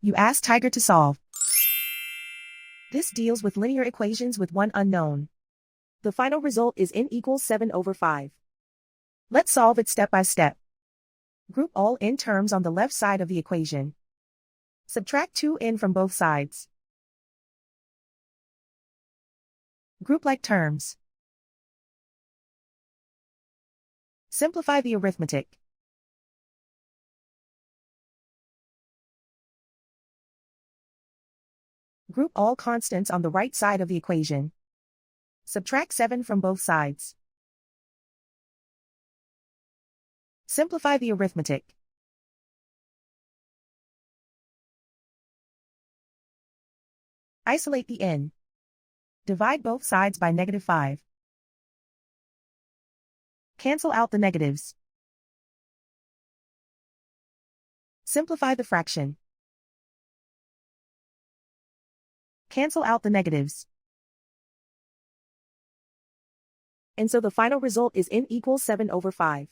You ask Tiger to solve. This deals with linear equations with one unknown. The final result is n equals 7/5. Let's solve it step by step. Group all n terms on the left side of the equation. Subtract 2n from both sides. Group like terms. Simplify the arithmetic. Group all constants on the right side of the equation. Subtract 7 from both sides. Simplify the arithmetic. Isolate the n. Divide both sides by -5. Cancel out the negatives. Simplify the fraction. Cancel out the negatives. And so the final result is n equals 7/5.